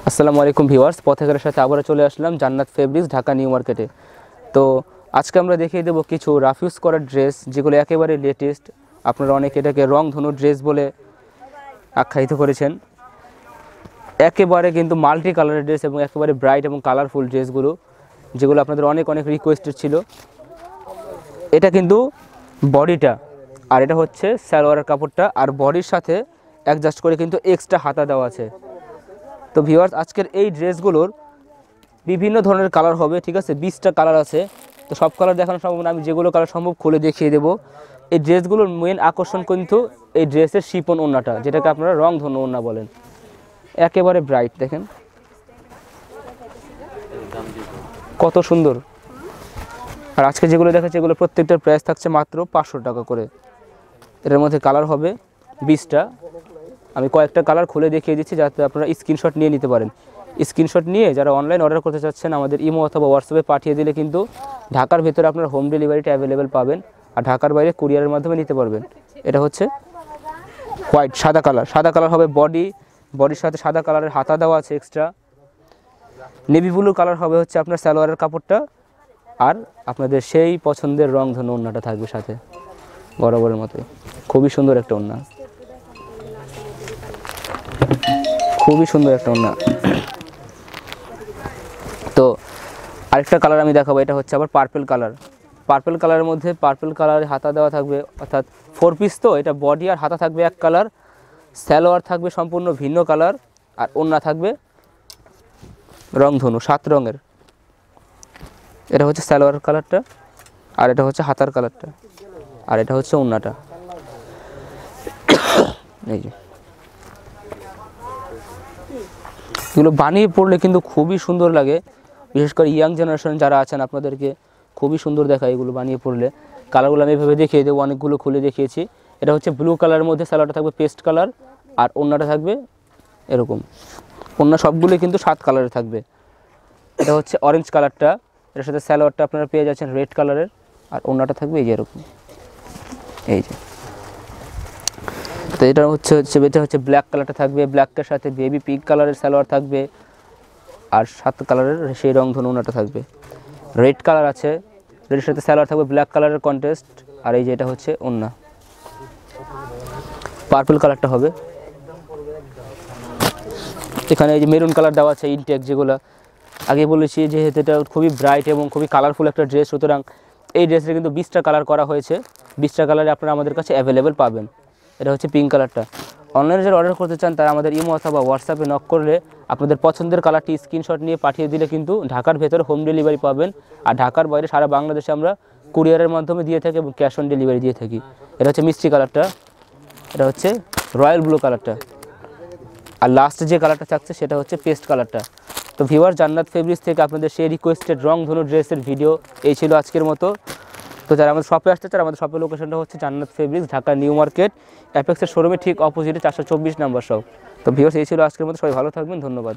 আসসালামু আলাইকুম ভিউয়ার্স, পথেকারের সাথে আবারও চলে আসলাম জান্নাত ফেব্রিক্স, ঢাকা নিউ মার্কেটে। তো আজকে আমরা দেখিয়ে দেবো কিছু রাফ ইউজ করা ড্রেস, যেগুলো একেবারে লেটেস্ট। আপনারা অনেকে এটাকে রং ধনু ড্রেস বলে আখ্যায়িত করেছেন। একেবারে কিন্তু মাল্টি কালারের ড্রেস এবং একেবারে ব্রাইট এবং কালারফুল ড্রেসগুলো, যেগুলো আপনাদের অনেক অনেক রিকোয়েস্টেড ছিল। এটা কিন্তু বডিটা, আর এটা হচ্ছে সালোয়ারের কাপড়টা, আর বডির সাথে অ্যাডজাস্ট করে কিন্তু এক্সট্রা হাতা দেওয়া আছে। তো ভিউয়ার্স, আজকের এই ড্রেসগুলোর বিভিন্ন ধরনের কালার হবে, ঠিক আছে? 20টা কালার আছে। তো সব কালার দেখানো সম্ভব না, আমি যেগুলো কালার সম্ভব খুলে দেখিয়ে দেবো। এই ড্রেসগুলোর মেন আকর্ষণ কিন্তু এই ড্রেসের শিপন ওড়নাটা, যেটাকে আপনারা রং ধনু ওড়না বলেন। একেবারে ব্রাইট, দেখেন কত সুন্দর। আর আজকে যেগুলো দেখাচ্ছে এগুলো প্রত্যেকটার প্রাইস থাকছে মাত্র 500 টাকা করে। এর মধ্যে কালার হবে 20টা। আমি কয়েকটা কালার খুলে দেখিয়ে দিচ্ছি যাতে আপনারা স্ক্রিনশট নিয়ে নিতে পারেন। স্ক্রিনশট নিয়ে যারা অনলাইন অর্ডার করতে চাচ্ছেন আমাদের ইমো অথবা হোয়াটসঅ্যাপে পাঠিয়ে দিলে কিন্তু ঢাকার ভেতরে আপনার হোম ডেলিভারিটা অ্যাভেলেবেল পাবেন, আর ঢাকার বাইরে কুরিয়ারের মাধ্যমে নিতে পারবেন। এটা হচ্ছে হোয়াইট, সাদা কালার। সাদা কালার হবে বডির সাথে সাদা কালারের হাতা দেওয়া আছে এক্সট্রা। নেভি ব্লু কালার হবে হচ্ছে আপনার সালোয়ারের কাপড়টা, আর আপনাদের সেই পছন্দের রং ধনু ওড়নাটা থাকবে সাথে বরাবরের মতোই। খুবই সুন্দর একটা ওড়না, খুবই সুন্দর একটা ওড়না। তো আরেকটা কালার আমি দেখাবো, এটা হচ্ছে আবার পার্পল কালার। পার্পল কালারের মধ্যে পার্পল কালারের হাতা দেওয়া থাকবে, অর্থাৎ 4 পিস। তো এটা বডি আর হাতা থাকবে এক কালার, সালোয়ার থাকবে সম্পূর্ণ ভিন্ন কালার, আর ওড়না থাকবে রংধনু 7 রঙের। এটা হচ্ছে সালোয়ার কালারটা, আর এটা হচ্ছে হাতার কালারটা, আর এটা হচ্ছে ওড়নাটা। এই যে এগুলো বানিয়ে পড়লে কিন্তু খুবই সুন্দর লাগে, বিশেষ করে ইয়াং জেনারেশন যারা আছেন আপনাদেরকে খুবই সুন্দর দেখায় এগুলো বানিয়ে পড়লে। কালারগুলো আমি এভাবে দেখিয়ে দেবো, অনেকগুলো খুলে দেখিয়েছি। এটা হচ্ছে ব্লু কালারের মধ্যে সালোয়ারটা থাকবে পেস্ট কালার, আর ওড়নাটা থাকবে এরকম। ওড়না সবগুলো কিন্তু 7 কালারের থাকবে। এটা হচ্ছে অরেঞ্জ কালারটা, এটার সাথে সালোয়ারটা আপনারা পেয়ে যাচ্ছেন রেড কালারের, আর ওড়নাটা থাকবে এই যে এরকম, এই যে। তো এটা হচ্ছে ব্ল্যাক কালারটা থাকবে, ব্ল্যাকের সাথে বেবি পিঙ্ক কালারের সালোয়ার থাকবে, আর 7 কালারের সেই রং ধনু ওড়নাটা থাকবে। রেড কালার আছে, রেডের সাথে সালোয়ার থাকবে ব্ল্যাক কালারের কন্ট্রাস্ট, আর এই যে এটা হচ্ছে ওড়না। পার্পল কালারটা হবে, এখানে এই যে মেরুন কালার দেওয়া আছে ইনটেক, যেগুলো আগে বলেছি যে এটা খুবই ব্রাইট এবং খুবই কালারফুল একটা ড্রেস। সুতরাং এই ড্রেসে কিন্তু 20টা কালার করা হয়েছে। 20টা কালারে আপনারা আমাদের কাছে অ্যাভেলেবেল পাবেন। এটা হচ্ছে পিঙ্ক কালারটা। অনলাইনে যারা অর্ডার করতে চান তারা আমাদের ইমো অথবা হোয়াটসঅ্যাপে নক করলে আপনাদের পছন্দের কালারটি স্ক্রিনশট নিয়ে পাঠিয়ে দিলে কিন্তু ঢাকার ভেতরে হোম ডেলিভারি পাবেন, আর ঢাকার বাইরে সারা বাংলাদেশে আমরা কুরিয়ারের মাধ্যমে দিয়ে থাকি এবং ক্যাশ অন ডেলিভারি দিয়ে থাকি। এটা হচ্ছে মিষ্টি কালারটা, এটা হচ্ছে রয়্যাল ব্লু কালারটা, আর লাস্টে যে কালারটা থাকছে সেটা হচ্ছে পেস্ট কালারটা। তো ভিউয়ার, জান্নাত ফেব্রিক্স থেকে আপনাদের সেই রিকোয়েস্টেড রং ধনু ড্রেসের ভিডিও এই ছিল আজকের মতো। তো যারা আমাদের শপে আসতে চান, আমাদের শপের লোকেশনটা হচ্ছে জান্নাত ফেব্রিক্স, ঢাকা নিউ মার্কেট, অ্যাপেক্সের শোরুমে ঠিক অপোজিটে 424 নাম্বার শপ। তো ভিউয়ার্স, এই ছিল আজকের মতো। সবাই ভালো থাকবেন, ধন্যবাদ।